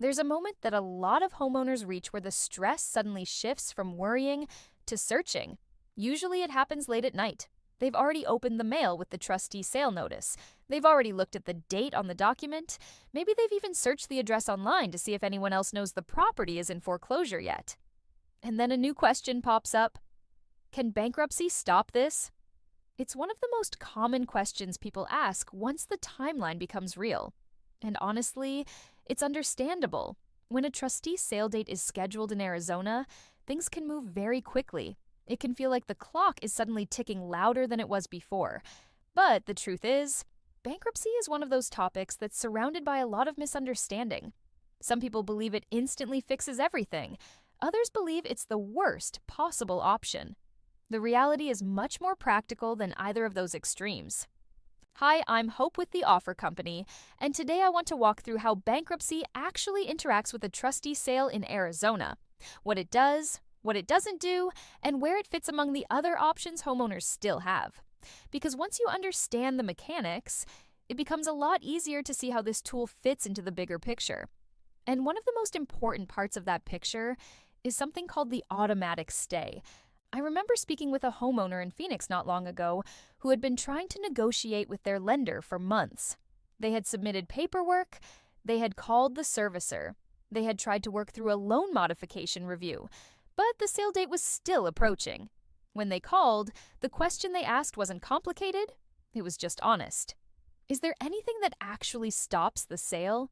There's a moment that a lot of homeowners reach where the stress suddenly shifts from worrying to searching. Usually it happens late at night. They've already opened the mail with the trustee sale notice. They've already looked at the date on the document. Maybe they've even searched the address online to see if anyone else knows the property is in foreclosure yet. And then a new question pops up. Can bankruptcy stop this? It's one of the most common questions people ask once the timeline becomes real. And honestly, it's understandable. When a trustee sale date is scheduled in Arizona, things can move very quickly. It can feel like the clock is suddenly ticking louder than it was before. But the truth is, bankruptcy is one of those topics that's surrounded by a lot of misunderstanding. Some people believe it instantly fixes everything. Others believe it's the worst possible option. The reality is much more practical than either of those extremes. Hi, I'm Hope with the Offer Company, and today I want to walk through how bankruptcy actually interacts with a trustee sale in Arizona, what it does, what it doesn't do, and where it fits among the other options homeowners still have. Because once you understand the mechanics, it becomes a lot easier to see how this tool fits into the bigger picture. And one of the most important parts of that picture is something called the automatic stay. I remember speaking with a homeowner in Phoenix not long ago who had been trying to negotiate with their lender for months. They had submitted paperwork, they had called the servicer, they had tried to work through a loan modification review, but the sale date was still approaching. When they called, the question they asked wasn't complicated, it was just honest. Is there anything that actually stops the sale?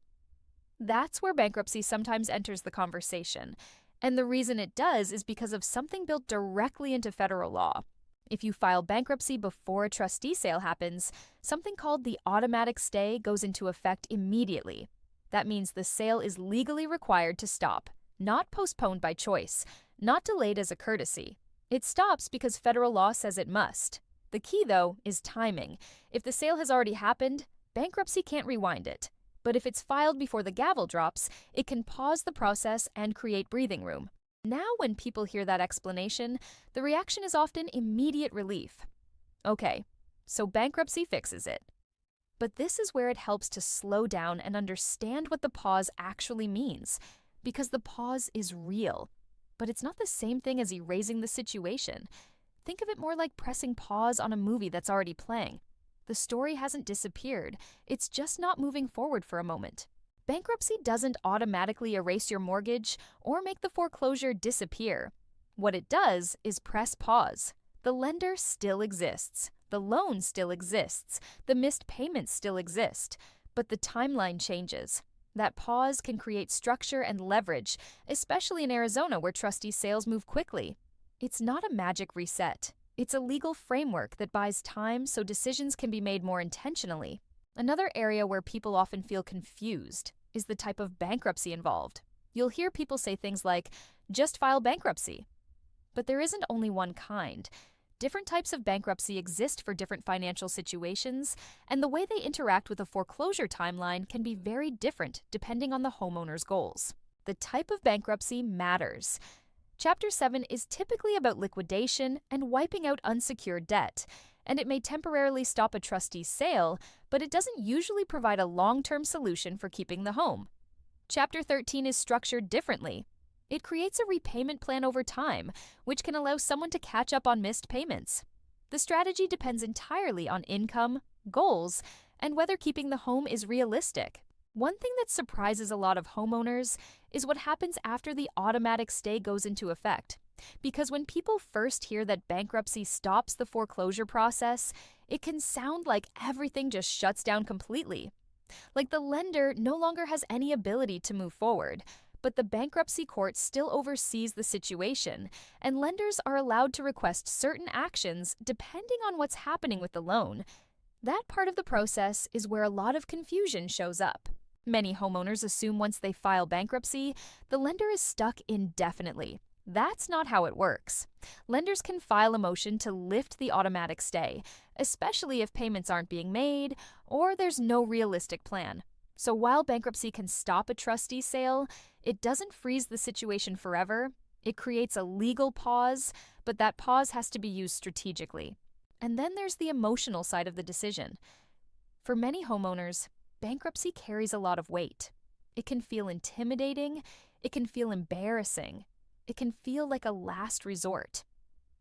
That's where bankruptcy sometimes enters the conversation. And the reason it does is because of something built directly into federal law. If you file bankruptcy before a trustee sale happens, something called the automatic stay goes into effect immediately. That means the sale is legally required to stop, not postponed by choice, not delayed as a courtesy. It stops because federal law says it must. The key, though, is timing. If the sale has already happened, bankruptcy can't rewind it. But if it's filed before the gavel drops, it can pause the process and create breathing room. Now, when people hear that explanation, the reaction is often immediate relief. Okay, so bankruptcy fixes it. But this is where it helps to slow down and understand what the pause actually means, because the pause is real. But it's not the same thing as erasing the situation. Think of it more like pressing pause on a movie that's already playing. The story hasn't disappeared, it's just not moving forward for a moment. Bankruptcy doesn't automatically erase your mortgage or make the foreclosure disappear. What it does is press pause. The lender still exists, the loan still exists, the missed payments still exist, but the timeline changes. That pause can create structure and leverage, especially in Arizona where trustee sales move quickly. It's not a magic reset. It's a legal framework that buys time so decisions can be made more intentionally. Another area where people often feel confused is the type of bankruptcy involved. You'll hear people say things like, just file bankruptcy. But there isn't only one kind. Different types of bankruptcy exist for different financial situations, and the way they interact with a foreclosure timeline can be very different depending on the homeowner's goals. The type of bankruptcy matters. Chapter 7 is typically about liquidation and wiping out unsecured debt, and it may temporarily stop a trustee's sale, but it doesn't usually provide a long-term solution for keeping the home. Chapter 13 is structured differently. It creates a repayment plan over time, which can allow someone to catch up on missed payments. The strategy depends entirely on income, goals, and whether keeping the home is realistic. One thing that surprises a lot of homeowners is what happens after the automatic stay goes into effect. Because when people first hear that bankruptcy stops the foreclosure process, it can sound like everything just shuts down completely. Like the lender no longer has any ability to move forward, but the bankruptcy court still oversees the situation, and lenders are allowed to request certain actions depending on what's happening with the loan. That part of the process is where a lot of confusion shows up. Many homeowners assume once they file bankruptcy, the lender is stuck indefinitely. That's not how it works. Lenders can file a motion to lift the automatic stay, especially if payments aren't being made or there's no realistic plan. So while bankruptcy can stop a trustee sale, it doesn't freeze the situation forever. It creates a legal pause, but that pause has to be used strategically. And then there's the emotional side of the decision. For many homeowners, bankruptcy carries a lot of weight. It can feel intimidating. It can feel embarrassing. It can feel like a last resort.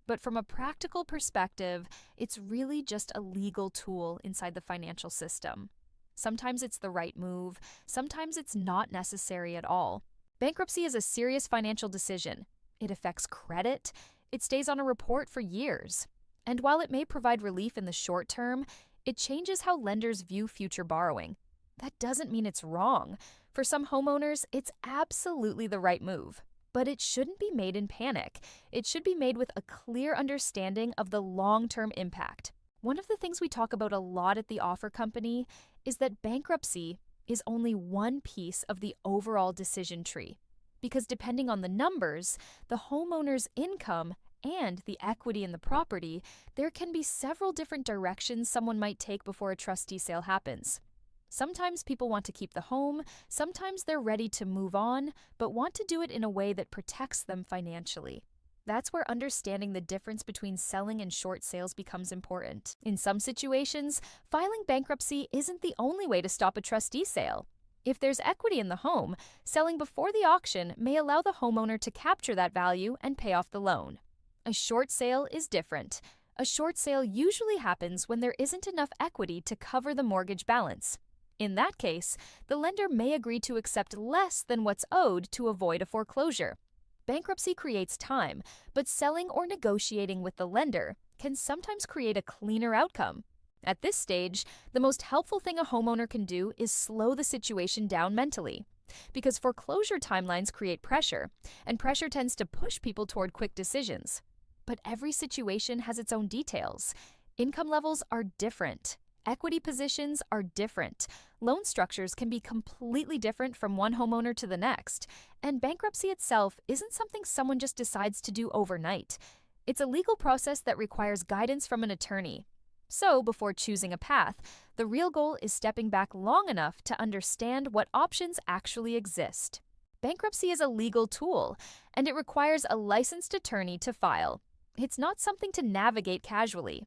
But from a practical perspective, it's really just a legal tool inside the financial system. Sometimes it's the right move, sometimes it's not necessary at all. Bankruptcy is a serious financial decision. It affects credit. It stays on a report for years. And while it may provide relief in the short term, it changes how lenders view future borrowing. That doesn't mean it's wrong. For some homeowners, it's absolutely the right move. But it shouldn't be made in panic. It should be made with a clear understanding of the long-term impact. One of the things we talk about a lot at the offer company is that bankruptcy is only one piece of the overall decision tree. Because depending on the numbers, the homeowner's income, and the equity in the property, there can be several different directions someone might take before a trustee sale happens. Sometimes people want to keep the home, sometimes they're ready to move on, but want to do it in a way that protects them financially. That's where understanding the difference between selling and short sales becomes important. In some situations, filing bankruptcy isn't the only way to stop a trustee sale. If there's equity in the home, selling before the auction may allow the homeowner to capture that value and pay off the loan. A short sale is different. A short sale usually happens when there isn't enough equity to cover the mortgage balance. In that case, the lender may agree to accept less than what's owed to avoid a foreclosure. Bankruptcy creates time, but selling or negotiating with the lender can sometimes create a cleaner outcome. At this stage, the most helpful thing a homeowner can do is slow the situation down mentally. Because foreclosure timelines create pressure, and pressure tends to push people toward quick decisions. But every situation has its own details. Income levels are different. Equity positions are different. Loan structures can be completely different from one homeowner to the next. And bankruptcy itself isn't something someone just decides to do overnight. It's a legal process that requires guidance from an attorney. So, before choosing a path, the real goal is stepping back long enough to understand what options actually exist. Bankruptcy is a legal tool, and it requires a licensed attorney to file. It's not something to navigate casually.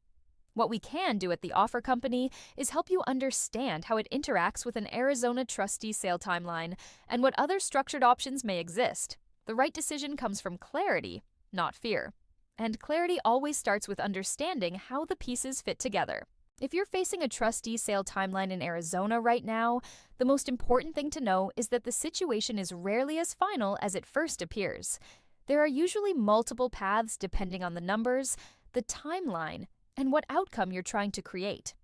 What we can do at the offer company is help you understand how it interacts with an Arizona trustee sale timeline and what other structured options may exist. The right decision comes from clarity, not fear. And clarity always starts with understanding how the pieces fit together. If you're facing a trustee sale timeline in Arizona right now, the most important thing to know is that the situation is rarely as final as it first appears. There are usually multiple paths depending on the numbers, the timeline, and what outcome you're trying to create.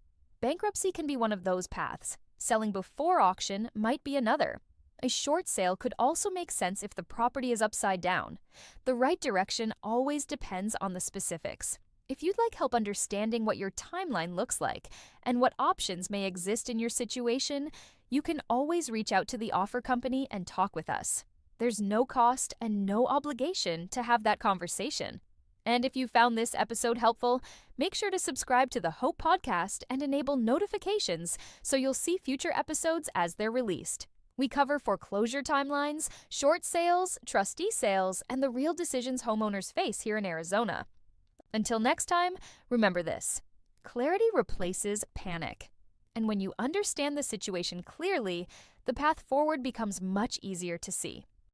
Bankruptcy can be one of those paths. Selling before auction might be another. A short sale could also make sense if the property is upside down. The right direction always depends on the specifics. If you'd like help understanding what your timeline looks like and what options may exist in your situation, you can always reach out to the offer company and talk with us. There's no cost and no obligation to have that conversation. And if you found this episode helpful, make sure to subscribe to the Hope Podcast and enable notifications so you'll see future episodes as they're released. We cover foreclosure timelines, short sales, trustee sales, and the real decisions homeowners face here in Arizona. Until next time, remember this: clarity replaces panic. And when you understand the situation clearly, the path forward becomes much easier to see.